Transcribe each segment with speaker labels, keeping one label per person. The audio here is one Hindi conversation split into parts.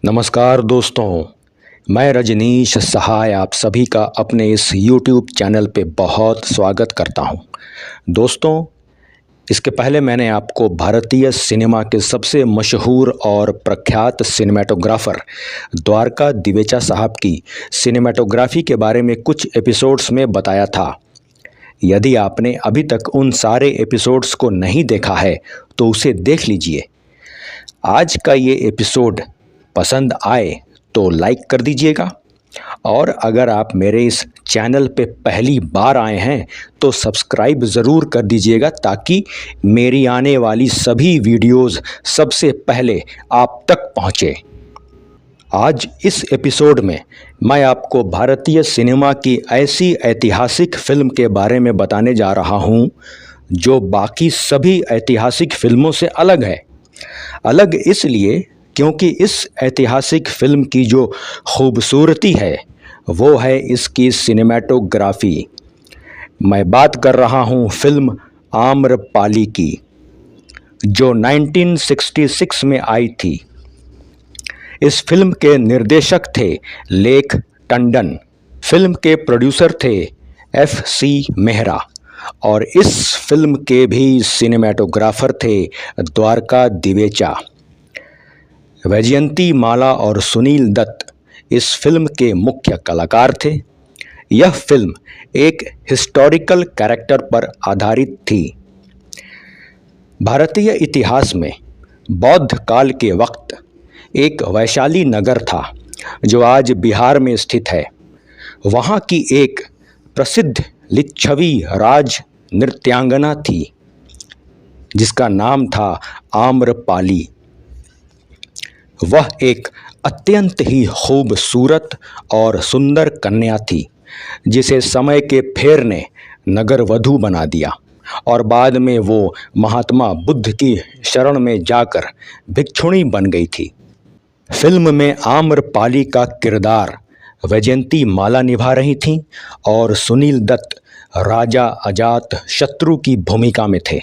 Speaker 1: नमस्कार दोस्तों, मैं रजनीश सहाय आप सभी का अपने इस YouTube चैनल पे बहुत स्वागत करता हूं। दोस्तों, इसके पहले मैंने आपको भारतीय सिनेमा के सबसे मशहूर और प्रख्यात सिनेमेटोग्राफर द्वारका दिवेचा साहब की सिनेमेटोग्राफी के बारे में कुछ एपिसोड्स में बताया था। यदि आपने अभी तक उन सारे एपिसोड्स को नहीं देखा है तो उसे देख लीजिए। आज का ये एपिसोड पसंद आए तो लाइक कर दीजिएगा और अगर आप मेरे इस चैनल पे पहली बार आए हैं तो सब्सक्राइब ज़रूर कर दीजिएगा ताकि मेरी आने वाली सभी वीडियोस सबसे पहले आप तक पहुँचे। आज इस एपिसोड में मैं आपको भारतीय सिनेमा की ऐसी ऐतिहासिक फिल्म के बारे में बताने जा रहा हूँ जो बाकी सभी ऐतिहासिक फिल्मों से अलग है। अलग इसलिए क्योंकि इस ऐतिहासिक फिल्म की जो खूबसूरती है वो है इसकी सिनेमैटोग्राफी। मैं बात कर रहा हूँ फिल्म आम्रपाली की, जो 1966 में आई थी। इस फिल्म के निर्देशक थे लेख टंडन, फिल्म के प्रोड्यूसर थे FC मेहरा और इस फिल्म के भी सिनेमैटोग्राफर थे द्वारका दिवेचा। वैजयंती माला और सुनील दत्त इस फिल्म के मुख्य कलाकार थे। यह फिल्म एक हिस्टोरिकल कैरेक्टर पर आधारित थी। भारतीय इतिहास में बौद्ध काल के वक्त एक वैशाली नगर था जो आज बिहार में स्थित है। वहाँ की एक प्रसिद्ध लिच्छवी राज नृत्यांगना थी जिसका नाम था आम्रपाली। वह एक अत्यंत ही खूबसूरत और सुंदर कन्या थी जिसे समय के फेर ने नगर वधू बना दिया और बाद में वो महात्मा बुद्ध की शरण में जाकर भिक्षुणी बन गई थी। फिल्म में आम्रपाली का किरदार वैजयंती माला निभा रही थीं और सुनील दत्त राजा अजात शत्रु की भूमिका में थे।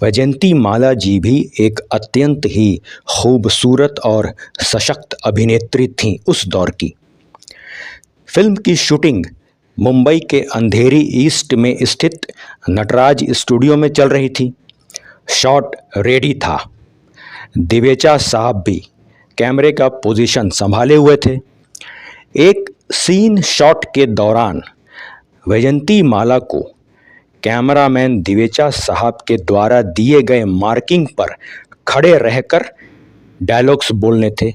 Speaker 1: वैजयंती माला जी भी एक अत्यंत ही खूबसूरत और सशक्त अभिनेत्री थीं उस दौर की। फिल्म की शूटिंग मुंबई के अंधेरी ईस्ट में स्थित नटराज स्टूडियो में चल रही थी। शॉट रेडी था। दिवेचा साहब भी कैमरे का पोजीशन संभाले हुए थे। एक सीन शॉट के दौरान वैजयंती माला को कैमरामैन दिवेचा साहब के द्वारा दिए गए मार्किंग पर खड़े रहकर डायलॉग्स बोलने थे।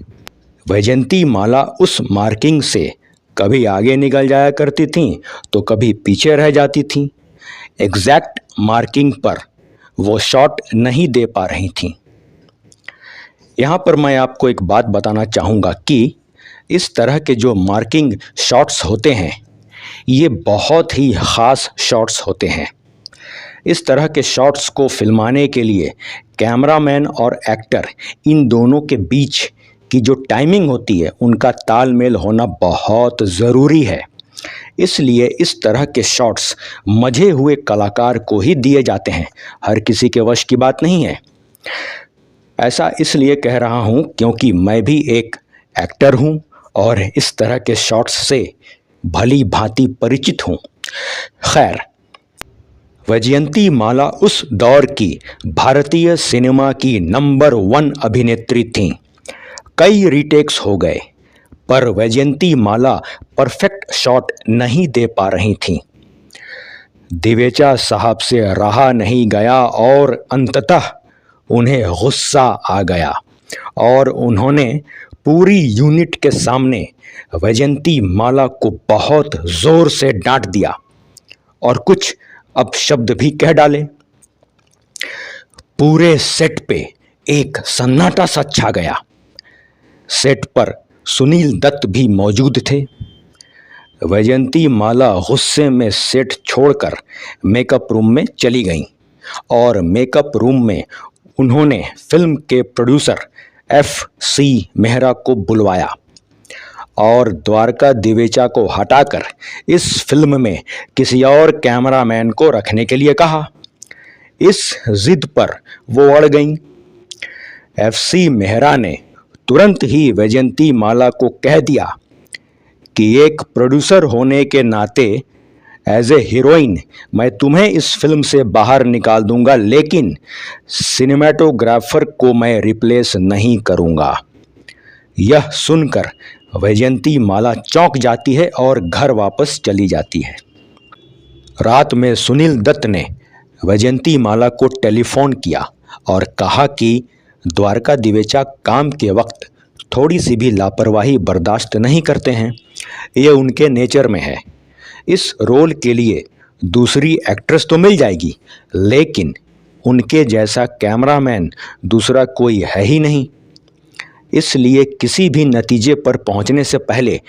Speaker 1: वैजयंती माला उस मार्किंग से कभी आगे निकल जाया करती थीं तो कभी पीछे रह जाती थीं। एग्जैक्ट मार्किंग पर वो शॉट नहीं दे पा रही थीं। यहाँ पर मैं आपको एक बात बताना चाहूँगा कि इस तरह के जो मार्किंग शॉट्स होते हैं ये बहुत ही ख़ास शॉट्स होते हैं। इस तरह के शॉट्स को फिल्माने के लिए कैमरामैन और एक्टर इन दोनों के बीच की जो टाइमिंग होती है उनका तालमेल होना बहुत ज़रूरी है। इसलिए इस तरह के शॉट्स मजे हुए कलाकार को ही दिए जाते हैं, हर किसी के वश की बात नहीं है। ऐसा इसलिए कह रहा हूँ क्योंकि मैं भी एक एक्टर हूँ और इस तरह के शॉट्स से भली भांति परिचित हूँ। खैर, वैजयंती माला उस दौर की भारतीय सिनेमा की नंबर 1 अभिनेत्री थीं। कई रीटेक्स हो गए पर वैजयंती माला परफेक्ट शॉट नहीं दे पा रही थीं। दिवेचा साहब से रहा नहीं गया और अंततः उन्हें गुस्सा आ गया और उन्होंने पूरी यूनिट के सामने वैजयंती माला को बहुत ज़ोर से डांट दिया और कुछ अपशब्द भी कह डाले। पूरे सेट पे एक सन्नाटा सा छा गया। सेट पर सुनील दत्त भी मौजूद थे। वैजयंती माला गुस्से में सेट छोड़कर मेकअप रूम में चली गईं और मेकअप रूम में उन्होंने फिल्म के प्रोड्यूसर FC मेहरा को बुलवाया और द्वारका दिवेचा को हटाकर इस फिल्म में किसी और कैमरामैन को रखने के लिए कहा। इस जिद पर वो अड़ गईं। FC मेहरा ने तुरंत ही वैजयंती माला को कह दिया कि एक प्रोड्यूसर होने के नाते एज ए हीरोइन मैं तुम्हें इस फिल्म से बाहर निकाल दूंगा, लेकिन सिनेमेटोग्राफर को मैं रिप्लेस नहीं करूंगा। यह सुनकर वैजयंती माला चौंक जाती है और घर वापस चली जाती है। रात में सुनील दत्त ने वैजयंती माला को टेलीफोन किया और कहा कि द्वारका दिवेचा काम के वक्त थोड़ी सी भी लापरवाही बर्दाश्त नहीं करते हैं, ये उनके नेचर में है। इस रोल के लिए दूसरी एक्ट्रेस तो मिल जाएगी, लेकिन उनके जैसा कैमरामैन दूसरा कोई है ही नहीं। इसलिए किसी भी नतीजे पर पहुंचने से पहले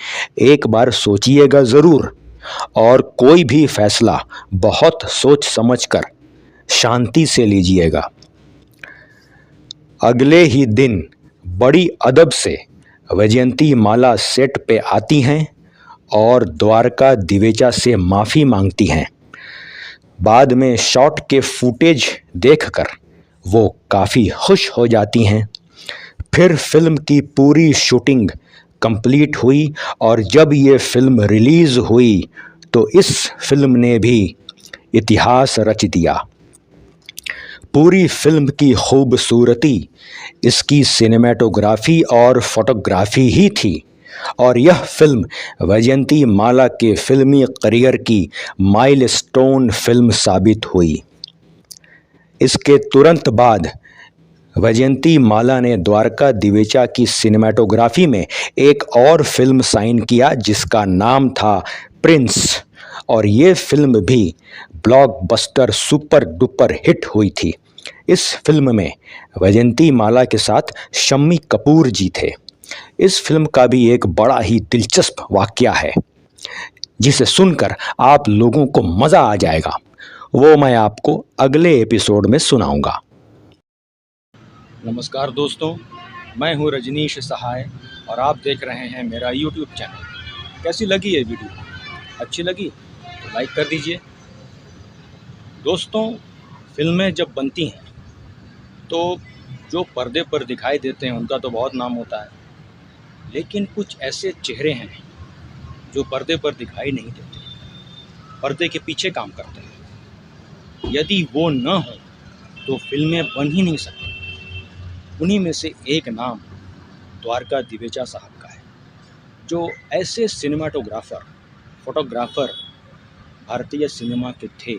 Speaker 1: एक बार सोचिएगा ज़रूर और कोई भी फैसला बहुत सोच समझकर शांति से लीजिएगा। अगले ही दिन बड़ी अदब से वैजयंती माला सेट पे आती हैं और द्वारका दिवेचा से माफ़ी मांगती हैं। बाद में शॉट के फुटेज देखकर वो काफ़ी खुश हो जाती हैं। फिर फिल्म की पूरी शूटिंग कंप्लीट हुई और जब ये फिल्म रिलीज़ हुई तो इस फिल्म ने भी इतिहास रच दिया। पूरी फिल्म की खूबसूरती इसकी सिनेमेटोग्राफी और फोटोग्राफी ही थी और यह फिल्म वैजयंती माला के फिल्मी करियर की माइलस्टोन फिल्म साबित हुई। इसके तुरंत बाद वैजयंती माला ने द्वारका दिवेचा की सिनेमेटोग्राफी में एक और फिल्म साइन किया जिसका नाम था प्रिंस, और ये फिल्म भी ब्लॉकबस्टर सुपर डुपर हिट हुई थी। इस फिल्म में वैजयंती माला के साथ शम्मी कपूर जी थे। इस फिल्म का भी एक बड़ा ही दिलचस्प वाकया है जिसे सुनकर आप लोगों को मज़ा आ जाएगा। वो मैं आपको अगले एपिसोड में सुनाऊंगा।
Speaker 2: नमस्कार दोस्तों, मैं हूं रजनीश सहाय और आप देख रहे हैं मेरा YouTube चैनल। कैसी लगी ये वीडियो? अच्छी लगी तो लाइक कर दीजिए। दोस्तों, फिल्में जब बनती हैं तो जो पर्दे पर दिखाई देते हैं उनका तो बहुत नाम होता है, लेकिन कुछ ऐसे चेहरे हैं जो पर्दे पर दिखाई नहीं देते, पर्दे के पीछे काम करते हैं। यदि वो न हो तो फिल्में बन ही नहीं सकती। उन्हीं में से एक नाम द्वारका दिवेचा साहब का है, जो ऐसे सिनेमाटोग्राफर, फोटोग्राफर भारतीय सिनेमा के थे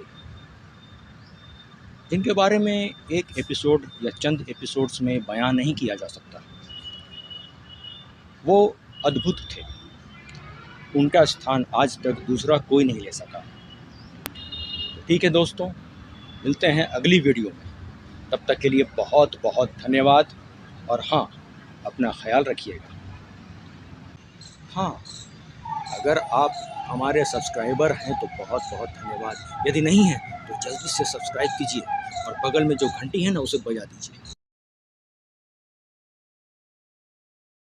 Speaker 2: जिनके बारे में एक एपिसोड या चंद एपिसोड्स में बयान नहीं किया जा सकता। वो अद्भुत थे, उनका स्थान आज तक दूसरा कोई नहीं ले सका। ठीक है दोस्तों, मिलते हैं अगली वीडियो में। तब तक के लिए बहुत बहुत धन्यवाद और हाँ, अपना ख्याल रखिएगा। हाँ, अगर आप हमारे सब्सक्राइबर हैं तो बहुत बहुत धन्यवाद। यदि नहीं हैं तो जल्दी से सब्सक्राइब कीजिए और बगल में जो घंटी है ना उसे बजा दीजिए।